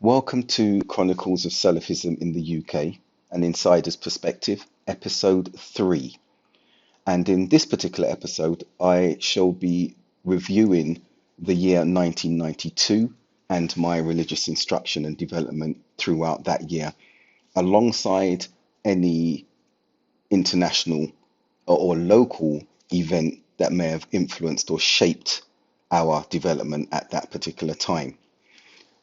Welcome to Chronicles of Salafism in the UK, an insider's perspective, episode 3. And in this particular episode, I shall be reviewing the year 1992 and my religious instruction and development throughout that year, alongside any international or local event that may have influenced or shaped our development at that particular time.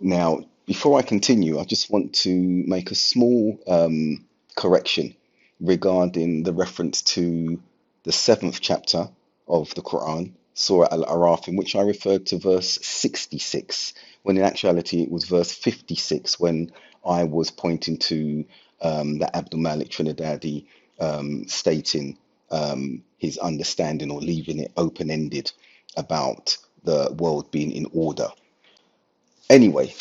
Now, before I continue, I just want to make a small correction regarding the reference to the seventh chapter of the Quran, Surah Al-Araf, in which I referred to verse 66, when in actuality it was verse 56 when I was pointing to that Abdul Malik Trinidadi stating his understanding or leaving it open-ended about the world being in order. Anyway,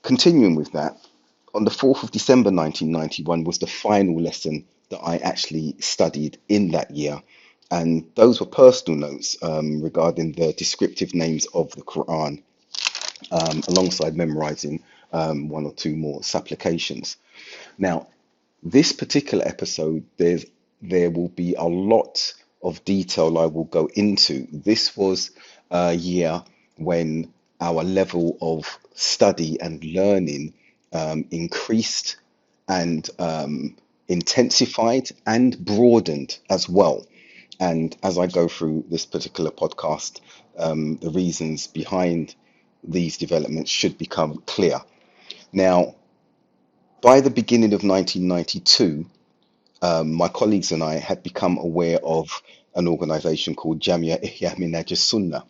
continuing with that, on the 4th of December 1991 was the final lesson that I actually studied in that year. And those were personal notes regarding the descriptive names of the Quran, alongside memorizing one or two more supplications. Now, this particular episode, there will be a lot of detail I will go into. This was a year when our level of study and learning increased and intensified and broadened as well. And as I go through this particular podcast, the reasons behind these developments should become clear. Now, by the beginning of 1992, my colleagues and I had become aware of an organization called Jamia Ihya Minhaj Sunnah,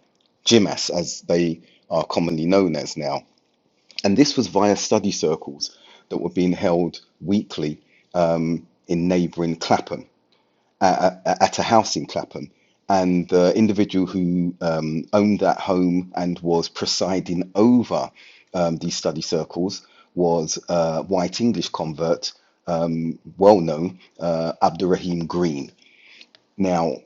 JIMAS, as they are commonly known as now. And this was via study circles that were being held weekly in neighbouring Clapham, at a house in Clapham. And the individual who owned that home and was presiding over these study circles was a white English convert, well known, Abdurrahim Green. Now,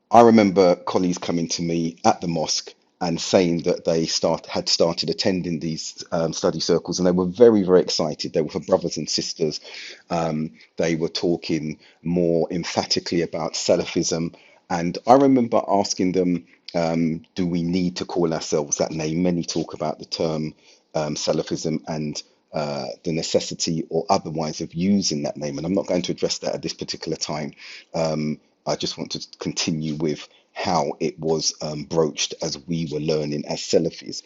I remember colleagues coming to me at the mosque and saying that they had started attending these study circles, and they were very, very excited. They were for brothers and sisters. They were talking more emphatically about Salafism, and I remember asking them, "Do we need to call ourselves that name?" Many talk about the term Salafism and the necessity or otherwise of using that name, and I'm not going to address that at this particular time. I just want to continue with how it was broached as we were learning as Salafis.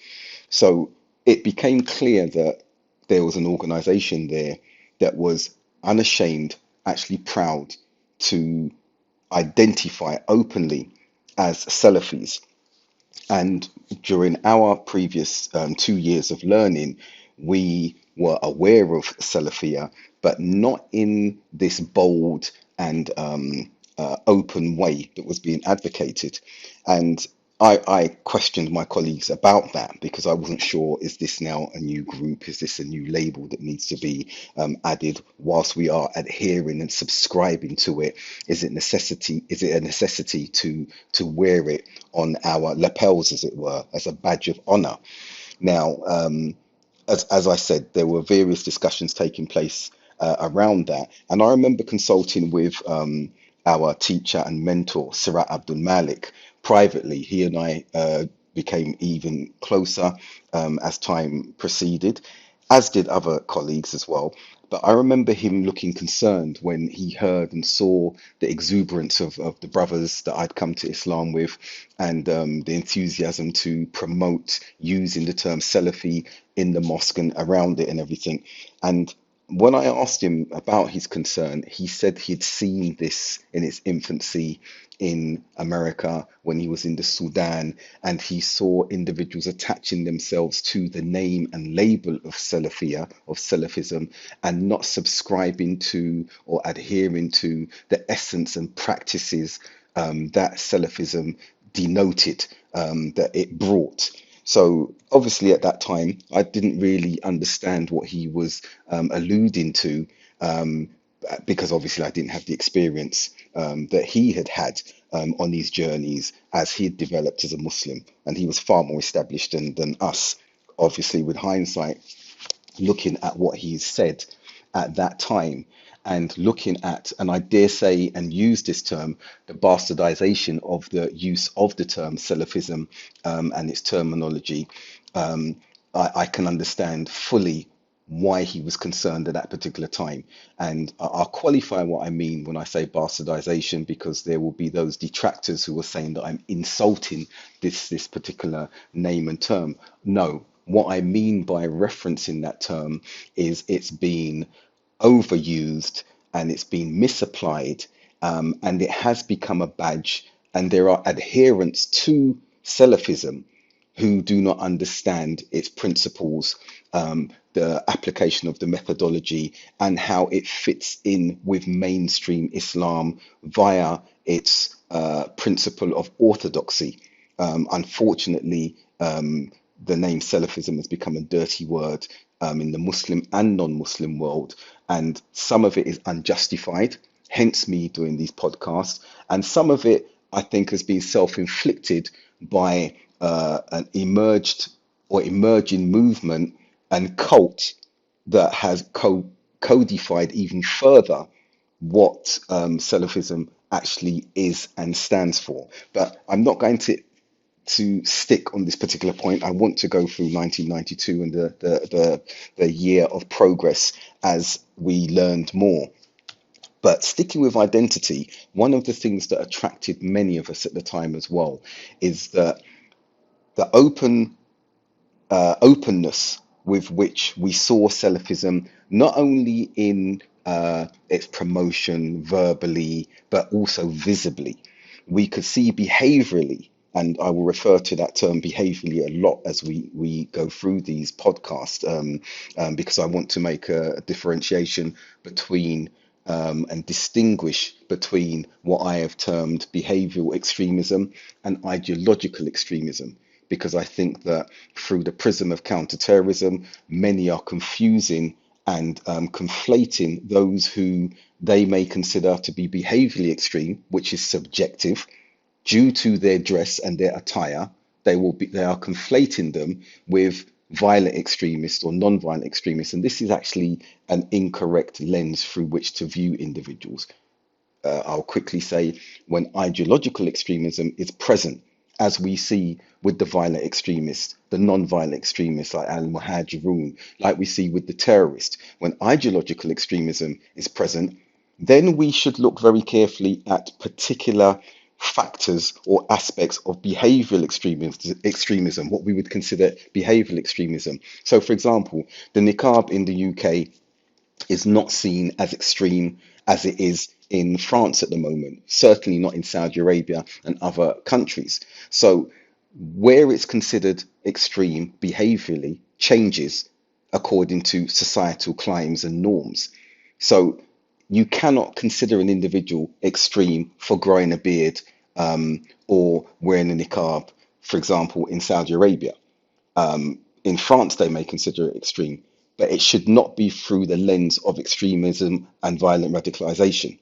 So it became clear that there was an organization there that was unashamed, actually proud to identify openly as Salafis. And during our previous 2 years of learning, we were aware of Salafia, but not in this bold and open way that was being advocated. And I questioned my colleagues about that because I wasn't sure, is this now a new group? Is this a new label that needs to be added whilst we are adhering and subscribing to it? Is it necessity? Is it a necessity to wear it on our lapels, as it were, as a badge of honor? Now, as I said, there were various discussions taking place around that. And I remember consulting with our teacher and mentor, Sirat Abdul Malik, privately. He and I became even closer as time proceeded, as did other colleagues as well. But I remember him looking concerned when he heard and saw the exuberance of the brothers that I'd come to Islam with, and the enthusiasm to promote using the term Salafi in the mosque and around it and everything. And when I asked him about his concern, he said he'd seen this in its infancy in America when he was in the Sudan, and he saw individuals attaching themselves to the name and label of Salafia, of Salafism, and not subscribing to or adhering to the essence and practices that Salafism denoted, that it brought. So obviously at that time, I didn't really understand what he was alluding to, because obviously I didn't have the experience that he had had on his journeys as he had developed as a Muslim, and he was far more established than us, obviously with hindsight. looking at what he's said at that time and looking at, and I dare say and use this term, the bastardization of the use of the term Salafism and its terminology, I can understand fully why he was concerned at that particular time. And I'll qualify what I mean when I say bastardization, because there will be those detractors who are saying that I'm insulting this particular name and term. No, what I mean by referencing that term is it's been overused and it's been misapplied, and it has become a badge. And there are adherents to Salafism who do not understand its principles, the application of the methodology, and how it fits in with mainstream Islam via its principle of orthodoxy. Unfortunately, the name Salafism has become a dirty word in the Muslim and non-Muslim world, and some of it is unjustified, hence me doing these podcasts, and some of it I think has been self-inflicted by an emerged or emerging movement and cult that has codified even further what Salafism actually is and stands for. But I'm not going to stick on this particular point. I want to go through 1992 and the year of progress as we learned more. But sticking with identity, one of the things that attracted many of us at the time as well is that the openness with which we saw Salafism, not only in its promotion verbally, but also visibly. We could see behaviorally, and I will refer to that term behaviorally a lot as we go through these podcasts, because I want to make a differentiation between and distinguish between what I have termed behavioral extremism and ideological extremism, because I think that through the prism of counterterrorism, many are confusing and conflating those who they may consider to be behaviorally extreme, which is subjective, due to their dress and their attire. They are conflating them with violent extremists or non-violent extremists, and this is actually an incorrect lens through which to view individuals. I'll quickly say, when ideological extremism is present, as we see with the violent extremists, the non-violent extremists like al-Muhajirun, like we see with the terrorists, when ideological extremism is present, then we should look very carefully at particular factors or aspects of behavioral extremism, what we would consider behavioral extremism. So, for example, the niqab in the UK is not seen as extreme as it is in France at the moment, certainly not in Saudi Arabia and other countries. So, where it's considered extreme behaviorally changes according to societal climes and norms. So, you cannot consider an individual extreme for growing a beard or wearing a niqab, for example, in Saudi Arabia. In France, they may consider it extreme, but it should not be through the lens of extremism and violent radicalization,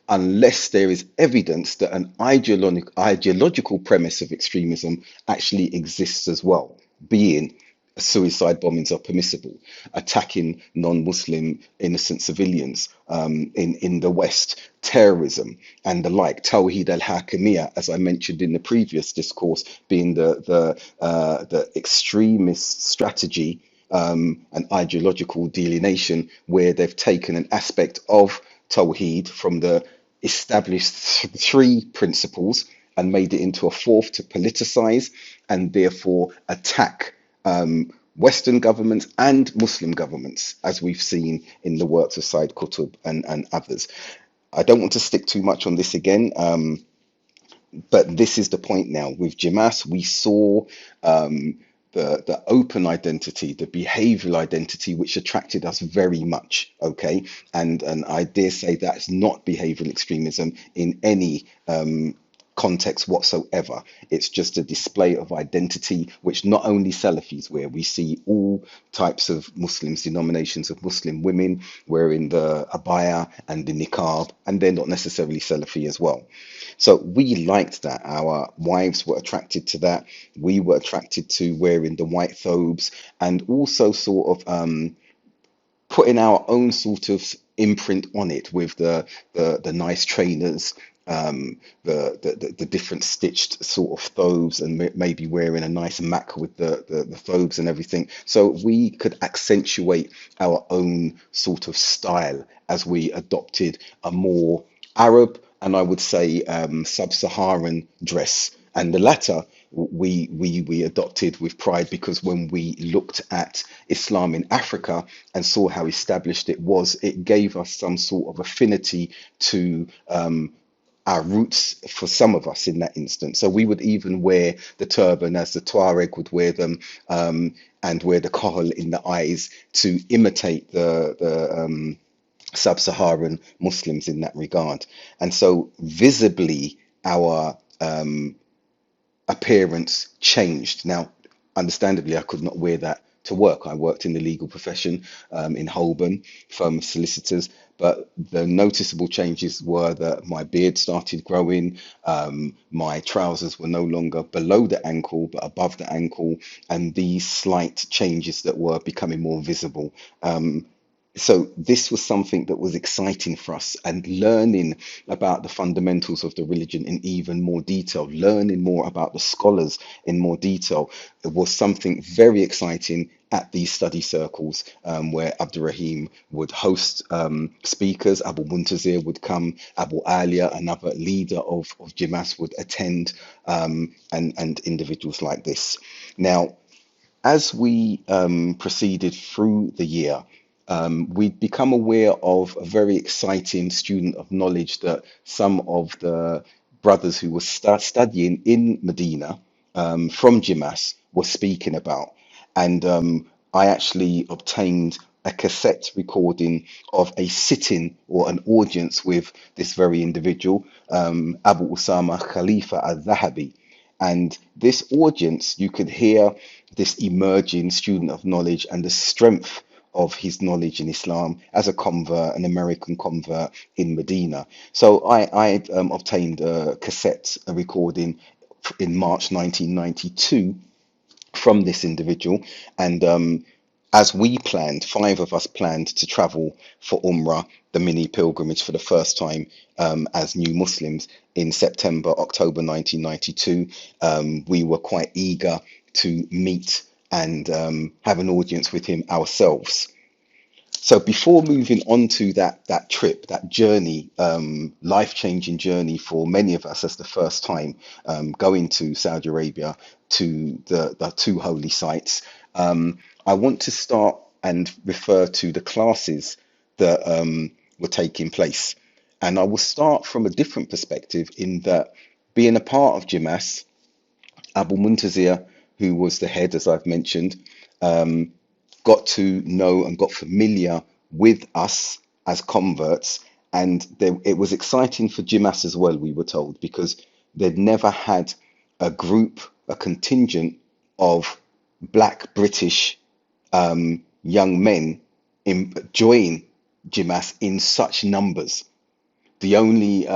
unless there is evidence that an ideological premise of extremism actually exists as well, being suicide bombings are permissible, attacking non-Muslim innocent civilians in the West, terrorism and the like, Tawhid al-Hakimiyya, as I mentioned in the previous discourse, being the extremist strategy and ideological delineation where they've taken an aspect of Tawheed from the established three principles and made it into a fourth to politicize and therefore attack Western governments and Muslim governments, as we've seen in the works of Said Qutb and others. I don't want to stick too much on this again, but this is the point now. With Jamas, we saw the open identity, the behavioral identity, which attracted us very much. Okay, and I dare say that's not behavioral extremism in any context whatsoever. It's just a display of identity, which not only Salafis wear. We see all types of Muslims, denominations of Muslim women wearing the abaya and the niqab, and they're not necessarily Salafi as well. So we liked that. Our wives were attracted to that. We were attracted to wearing the white thobes and also sort of putting our own sort of imprint on it with the nice trainers, the different stitched sort of thobes, and maybe wearing a nice mac with the thobes and everything. So we could accentuate our own sort of style as we adopted a more Arab, and I would say sub-Saharan dress. And the latter we adopted with pride, because when we looked at Islam in Africa and saw how established it was, it gave us some sort of affinity to our roots for some of us in that instance. So we would even wear the turban as the Tuareg would wear them, and wear the kohl in the eyes to imitate the sub-Saharan Muslims in that regard. And so visibly our appearance changed. Now, understandably, I could not wear that to work. I worked in the legal profession in Holborn, firm of solicitors, but the noticeable changes were that my beard started growing, my trousers were no longer below the ankle, but above the ankle, and these slight changes that were becoming more visible. So this was something that was exciting for us, and learning about the fundamentals of the religion in even more detail, learning more about the scholars in more detail, it was something very exciting at these study circles, where Abdurrahim would host speakers. Abu Muntazir would come, Abu Alia, another leader of Jimas, would attend, and individuals like this. Now, as we proceeded through the year, we'd become aware of a very exciting student of knowledge that some of the brothers who were studying in Medina, from Jimas, were speaking about. And I actually obtained a cassette recording of a sitting or an audience with this very individual, Abu Usama Khalifa al-Zahabi. And this audience, you could hear this emerging student of knowledge and the strength of his knowledge in Islam as a convert, an American convert in Medina. So I obtained a cassette, a recording in March 1992 from this individual. And as we planned, five of us planned to travel for Umrah, the mini pilgrimage, for the first time as new Muslims in September, October 1992. We were quite eager to meet and have an audience with him ourselves. So before moving on to that trip, that journey, life-changing journey for many of us as the first time going to Saudi Arabia, to the two holy sites, I want to start and refer to the classes that were taking place. And I will start from a different perspective, in that being a part of Jimas, Abu Muntazir, who was the head, as I've mentioned, got to know and got familiar with us as converts. And it was exciting for Jimas as well, we were told, because they'd never had a group, a contingent of black British young men join Jimas in such numbers. The only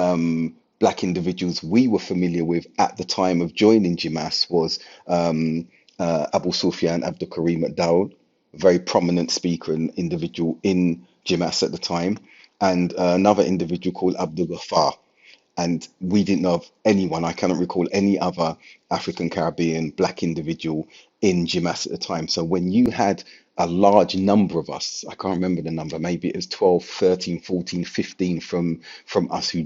black individuals we were familiar with at the time of joining Jimas was Abu Sufyan Abdul Karim at Dawud, a very prominent speaker and individual in Jimas at the time, and another individual called Abdul Ghaffar. And we didn't know of anyone. I cannot recall any other African Caribbean black individual in Jimas at the time. So when you had a large number of us, I can't remember the number, maybe it was 12, 13, 14, 15 from us who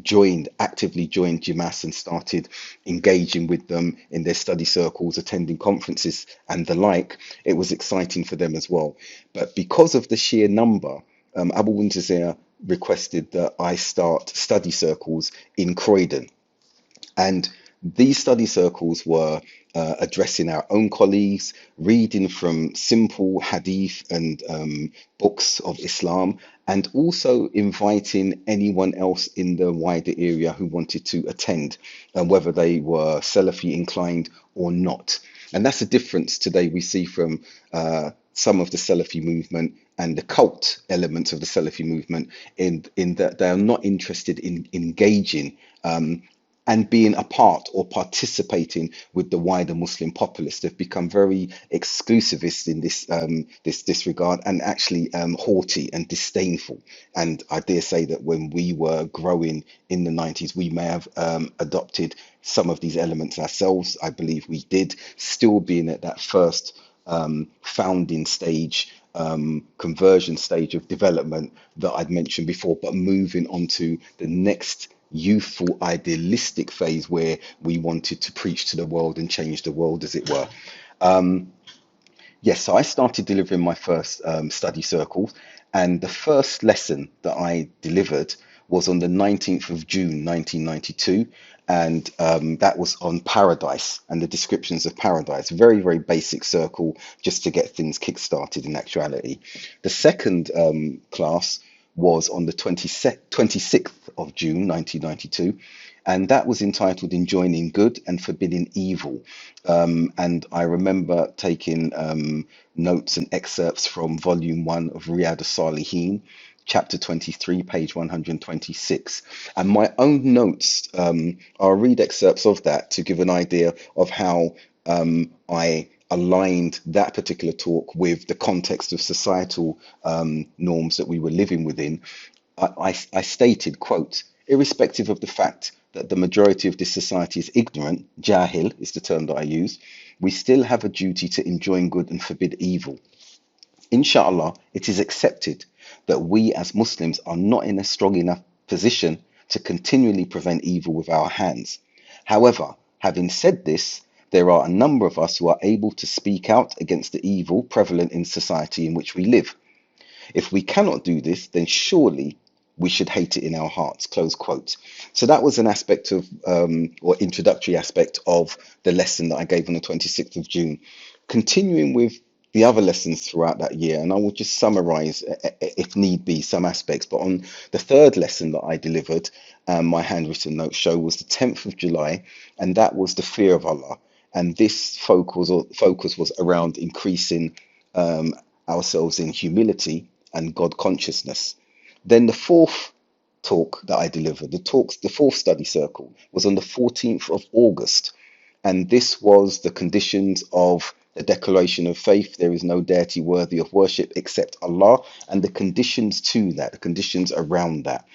actively joined Jimas and started engaging with them in their study circles, attending conferences and the like, it was exciting for them as well. But because of the sheer number, Abu Muntazir requested that I start study circles in Croydon. And these study circles were addressing our own colleagues, reading from simple hadith and books of Islam, and also inviting anyone else in the wider area who wanted to attend, whether they were Salafi inclined or not. And that's a difference today we see from some of the Salafi movement and the cult elements of the Salafi movement, in that they are not interested in engaging and being a part or participating with the wider Muslim populace. They've become very exclusivist in this regard, and actually haughty and disdainful. And I dare say that when we were growing in the 90s, we may have adopted some of these elements ourselves. I believe we did, still being at that first founding stage, conversion stage of development that I'd mentioned before, but moving on to the next youthful, idealistic phase where we wanted to preach to the world and change the world, as it were. Yes, so I started delivering my first study circles, and the first lesson that I delivered was on the 19th of June 1992, and that was on paradise and the descriptions of paradise. Very, very basic circle just to get things kick-started in actuality. The second class was on the 26th of June 1992, and that was entitled Enjoining Good and Forbidding Evil. And I remember taking notes and excerpts from volume 1 of Riyadh as-Salihin, chapter 23, page 126. And my own notes, I'll read excerpts of that to give an idea of how I aligned that particular talk with the context of societal norms that we were living within. I stated, quote, irrespective of the fact that the majority of this society is ignorant, jahil is the term that I use, we still have a duty to enjoin good and forbid evil. Inshallah, it is accepted that we as Muslims are not in a strong enough position to continually prevent evil with our hands. However, having said this, there are a number of us who are able to speak out against the evil prevalent in society in which we live. If we cannot do this, then surely we should hate it in our hearts, close quote. So that was an aspect of, or introductory aspect of the lesson that I gave on the 26th of June. Continuing with the other lessons throughout that year, and I will just summarize, if need be, some aspects. But on the third lesson that I delivered, my handwritten notes show, was the 10th of July, and that was the fear of Allah. And this focus was around increasing ourselves in humility and God consciousness. Then the fourth talk that I delivered, the fourth study circle, was on the 14th of August. And this was the conditions of the declaration of faith. There is no deity worthy of worship except Allah, and the conditions to that, the conditions around that.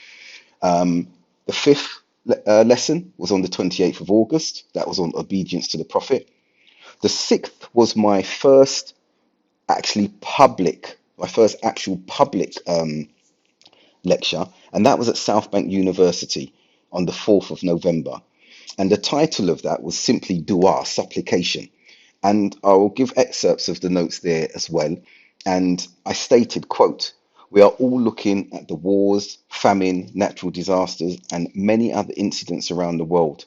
The fifth lesson was on the 28th of August. That was on obedience to the Prophet. The sixth was my first actual public lecture, and that was at South Bank University on the 4th of November. And the title of that was simply Dua, supplication. And I will give excerpts of the notes there as well. And I stated, quote, we are all looking at the wars, famine, natural disasters, and many other incidents around the world.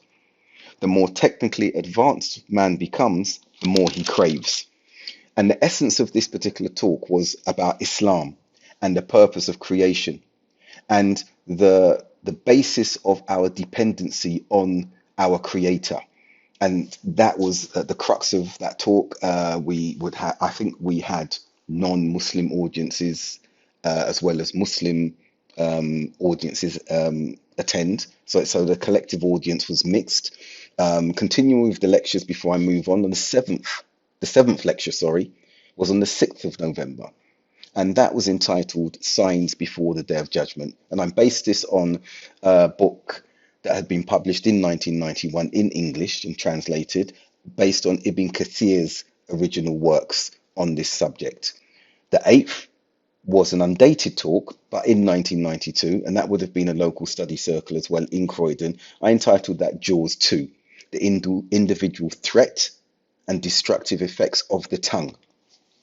The more technically advanced man becomes, the more he craves. And the essence of this particular talk was about Islam and the purpose of creation, and the basis of our dependency on our creator. And that was the crux of that talk. I think we had non-Muslim audiences as well as Muslim audiences attend. So the collective audience was mixed. Continuing with the lectures before I move on, the seventh lecture, sorry, was on the 6th of November. And that was entitled Signs Before the Day of Judgment. And I based this on a book that had been published in 1991 in English and translated, based on Ibn Kathir's original works on this subject. The eighth was an undated talk, but in 1992, and that would have been a local study circle as well in Croydon. I entitled that Jaws 2, the individual threat and destructive effects of the tongue,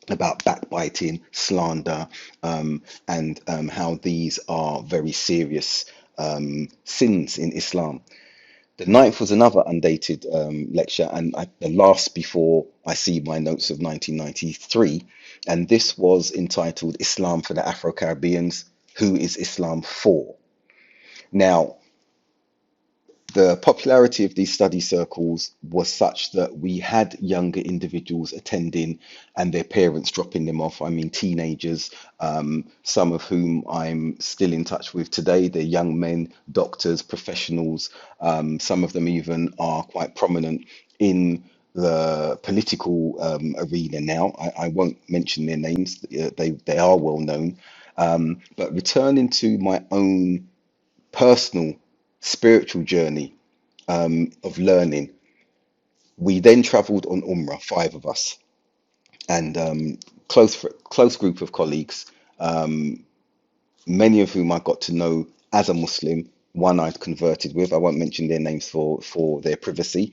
about backbiting, slander, and how these are very serious sins in Islam. The ninth was another undated lecture, and the last before I see my notes of 1993, and this was entitled Islam for the Afro-Caribbeans, Who is Islam for? Now, The popularity of these study circles was such that we had younger individuals attending and their parents dropping them off. I mean, teenagers, some of whom I'm still in touch with today. They're young men, doctors, professionals. Some of them even are quite prominent in the political arena now. I won't mention their names, they are well known. But returning to my own personal spiritual journey of learning, we then travelled on Umrah, five of us, and close group of colleagues, many of whom I got to know as a Muslim. One I'd converted with. I won't mention their names for their privacy.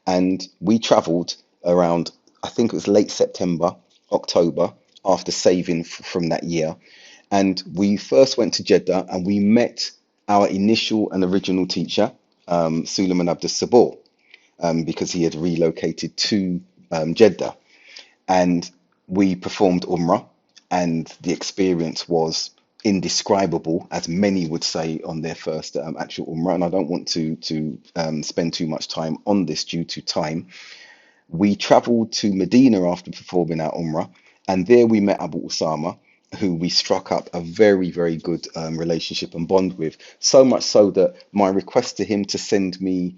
And we travelled around, I think it was late September, October, after saving from that year. And we first went to Jeddah and we met our initial and original teacher, Suleiman Abdus Sabor, because he had relocated to Jeddah. And we performed Umrah, and the experience was indescribable, as many would say on their first actual Umrah. And I don't want to spend too much time on this due to time. We travelled to Medina after performing our Umrah, and there we met Abu Usama, who we struck up a very, very good relationship and bond with. So much so that my request to him to send me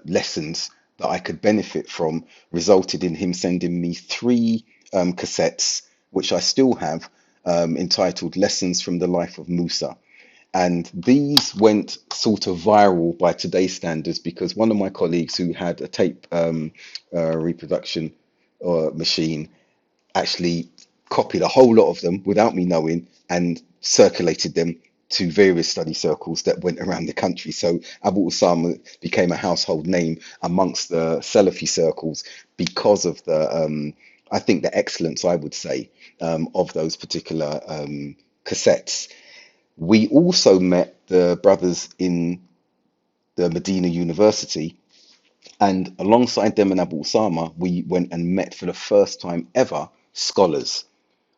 lessons that I could benefit from resulted in him sending me three cassettes, which I still have, entitled Lessons from the Life of Musa. And these went sort of viral by today's standards because one of my colleagues who had a tape reproduction machine actually copied a whole lot of them without me knowing and circulated them to various study circles that went around the country. So Abu Osama became a household name amongst the Salafi circles because of I think, the excellence, I would say, of those particular cassettes. We also met the brothers in the Medina University, and alongside them and Abu Osama, we went and met for the first time ever scholars.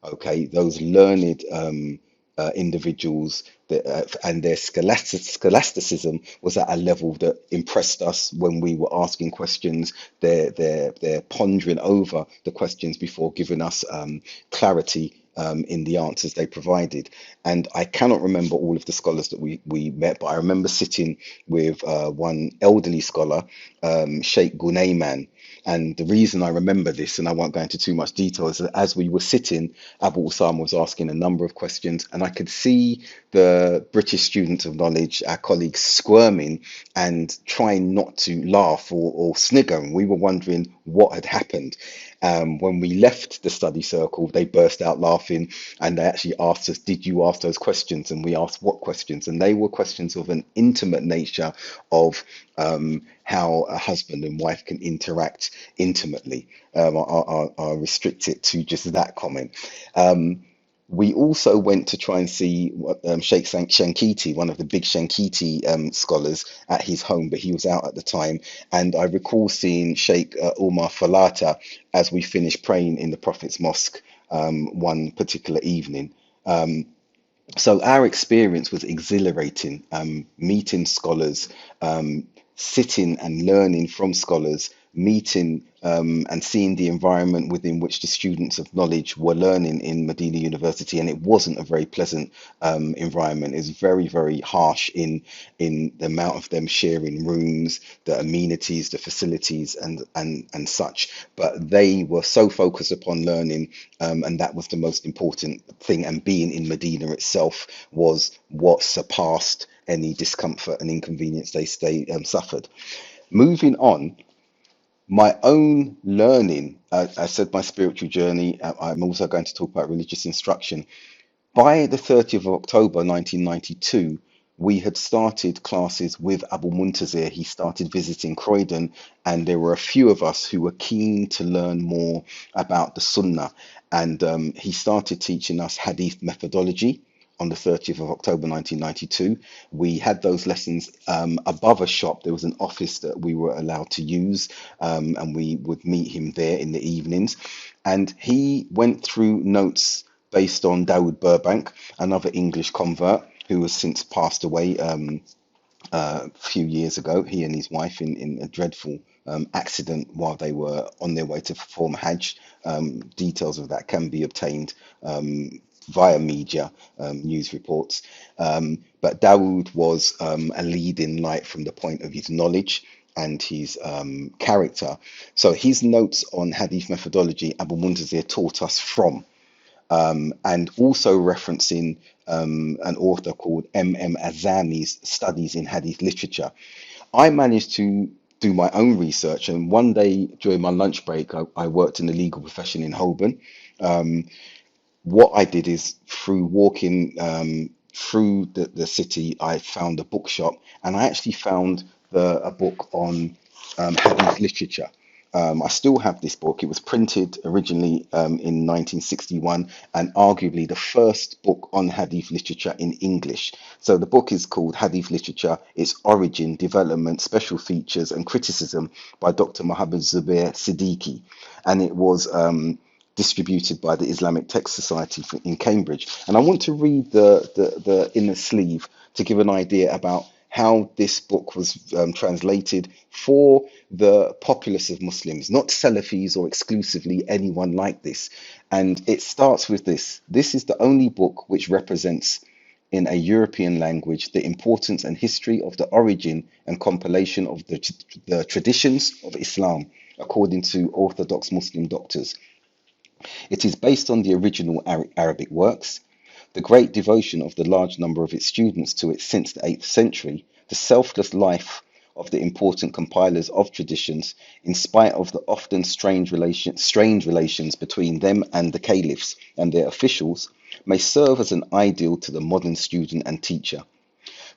Okay, those learned individuals that, and their scholasticism was at a level that impressed us when we were asking questions. They're pondering over the questions before giving us clarity in the answers they provided. And I cannot remember all of the scholars that we met, but I remember sitting with one elderly scholar, Sheikh Gunayman. And the reason I remember this, and I won't go into too much detail, is that as we were sitting, Abu Osama was asking a number of questions, and I could see the British students of knowledge, our colleagues, squirming and trying not to laugh or snigger. And we were wondering what had happened. When we left the study circle, they burst out laughing and they actually asked us, "Did you ask those questions?" And we asked, "What questions?" And they were questions of an intimate nature of how a husband and wife can interact intimately. I'll restrict it to just that comment. We also went to try and see Sheikh Shankiti, one of the big Shankiti scholars, at his home, but he was out at the time. And I recall seeing Sheikh Umar Falata as we finished praying in the Prophet's Mosque one particular evening. So our experience was exhilarating, meeting scholars, sitting and learning from scholars, meeting and seeing the environment within which the students of knowledge were learning in Medina University. And it wasn't a very pleasant environment. It's very, very harsh in the amount of them sharing rooms, the amenities, the facilities, and such. But they were so focused upon learning, and that was the most important thing. And being in Medina itself was what surpassed any discomfort and inconvenience they suffered. Moving on, my own learning, I said my spiritual journey. I'm also going to talk about religious instruction. By the 30th of October 1992, we had started classes with Abu Muntazir. He started visiting Croydon, and there were a few of us who were keen to learn more about the Sunnah. And he started teaching us Hadith methodology on the 30th of October 1992. We had those lessons above a shop. There was an office that we were allowed to use, and we would meet him there in the evenings. And he went through notes based on Dawood Burbank, another English convert who has since passed away a few years ago, he and his wife, in a dreadful accident while they were on their way to perform Hajj. Details of that can be obtained via media news reports. But Dawood was a leading light from the point of his knowledge and his character. So his notes on Hadith methodology, Abu Muntazir taught us from, and also referencing an author called M. Azami's Studies in Hadith Literature. I managed to do my own research, and one day during my lunch break, I worked in the legal profession in Holborn. What I did is through walking through the city, I found a bookshop, and I actually found a book on Hadith literature. I still have this book. It was printed originally in 1961 and arguably the first book on Hadith literature in English. So the book is called Hadith Literature, Its Origin, Development, Special Features and Criticism by Dr. Muhammad Zubair Siddiqui. And it was distributed by the Islamic Text Society in Cambridge. And I want to read the inner sleeve to give an idea about how this book was translated for the populace of Muslims, not Salafis or exclusively anyone like this. And it starts with this. This is the only book which represents in a European language the importance and history of the origin and compilation of the traditions of Islam, according to Orthodox Muslim doctors. It is based on the original Arabic works, the great devotion of the large number of its students to it since the 8th century, the selfless life of the important compilers of traditions, in spite of the often strained relations between them and the caliphs and their officials, may serve as an ideal to the modern student and teacher.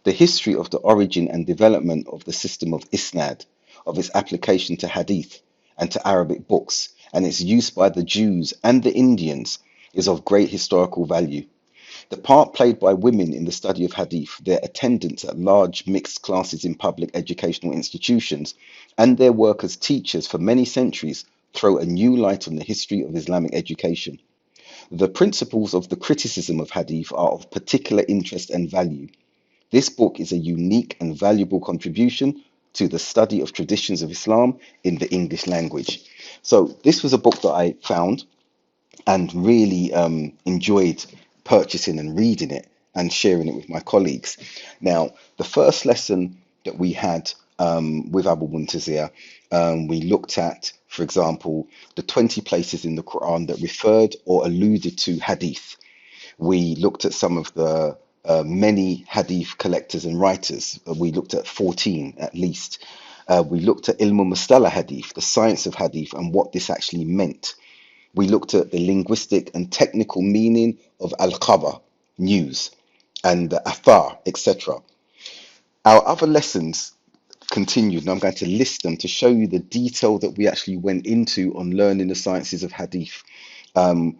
The history of the origin and development of the system of Isnad, of its application to Hadith and to Arabic books, and its use by the Jews and the Indians is of great historical value. The part played by women in the study of Hadith, their attendance at large mixed classes in public educational institutions, and their work as teachers for many centuries throw a new light on the history of Islamic education. The principles of the criticism of Hadith are of particular interest and value. This book is a unique and valuable contribution to the study of traditions of Islam in the English language. So this was a book that I found and really enjoyed purchasing and reading it and sharing it with my colleagues. Now, the first lesson that we had with Abu Muntazir, we looked at, for example, the 20 places in the Quran that referred or alluded to Hadith. We looked at some of the many Hadith collectors and writers. We looked at 14 at least. We looked at Ilm Mustalah Hadith, the science of Hadith, and what this actually meant. We looked at the linguistic and technical meaning of al-khabar, news, and the athar, etc. Our other lessons continued, and I'm going to list them to show you the detail that we actually went into on learning the sciences of Hadith. The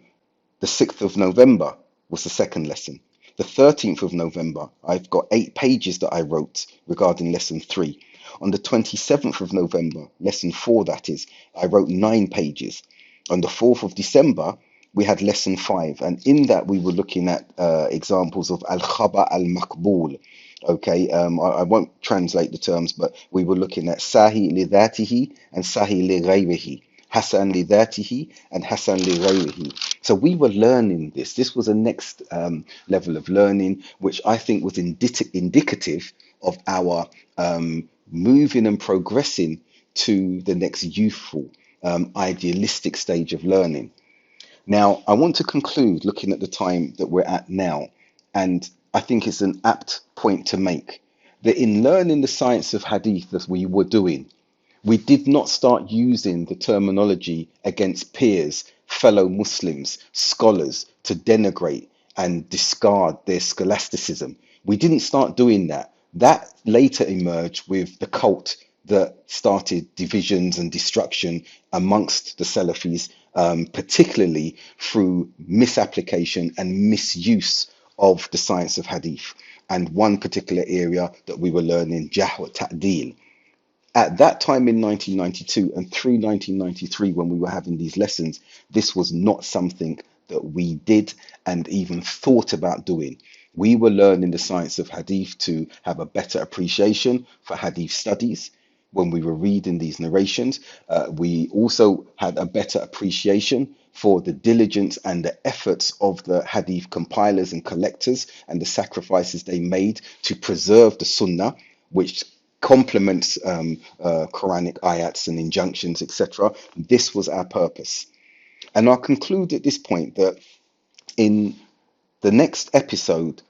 6th of November was the second lesson. The 13th of November, I've got 8 pages that I wrote regarding lesson 3. On the 27th of November, lesson 4 that is, I wrote 9 pages. On the 4th of December, we had lesson 5, and in that we were looking at examples of al-khabar al-maqbool. Okay, I won't translate the terms, but we were looking at sahi li dhatihi and sahi li ghayrihi, hasan li dhatihi and hasan li ghayrihi. So we were learning this. This was a next level of learning, which I think was indicative of our moving and progressing to the next youthful, idealistic stage of learning. Now, I want to conclude looking at the time that we're at now, and I think it's an apt point to make that in learning the science of Hadith as we were doing, we did not start using the terminology against peers, fellow Muslims, scholars to denigrate and discard their scholasticism. We didn't start doing that. That later emerged with the cult that started divisions and destruction amongst the Salafis, particularly through misapplication and misuse of the science of Hadith. And one particular area that we were learning, Jah wa Ta'dil. At that time in 1992 and through 1993, when we were having these lessons, this was not something that we did and even thought about doing. We were learning the science of hadith to have a better appreciation for hadith studies when we were reading these narrations. We also had a better appreciation for the diligence and the efforts of the hadith compilers and collectors and the sacrifices they made to preserve the sunnah, which complements Quranic ayats and injunctions, etc. This was our purpose. And I'll conclude at this point that in the next episode,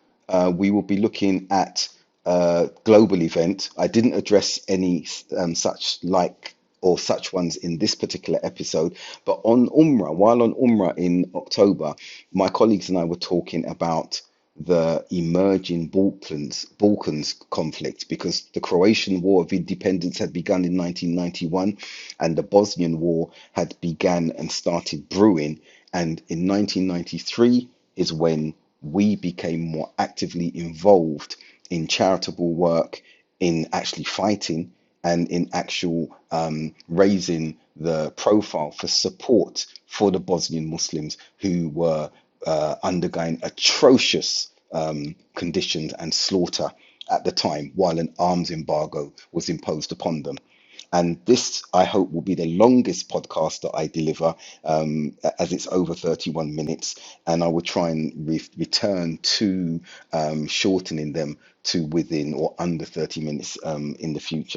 we will be looking at a global event. I didn't address any such like or such ones in this particular episode, but on Umrah, while on Umrah in October, my colleagues and I were talking about the emerging Balkans conflict because the Croatian War of Independence had begun in 1991 and the Bosnian War had begun and started brewing. And in 1993 is when we became more actively involved in charitable work, in actually fighting, and in actual raising the profile for support for the Bosnian Muslims who were undergoing atrocious conditions and slaughter at the time while an arms embargo was imposed upon them. And this, I hope, will be the longest podcast that I deliver, as it's over 31 minutes. And I will try and return to shortening them to within or under 30 minutes in the future.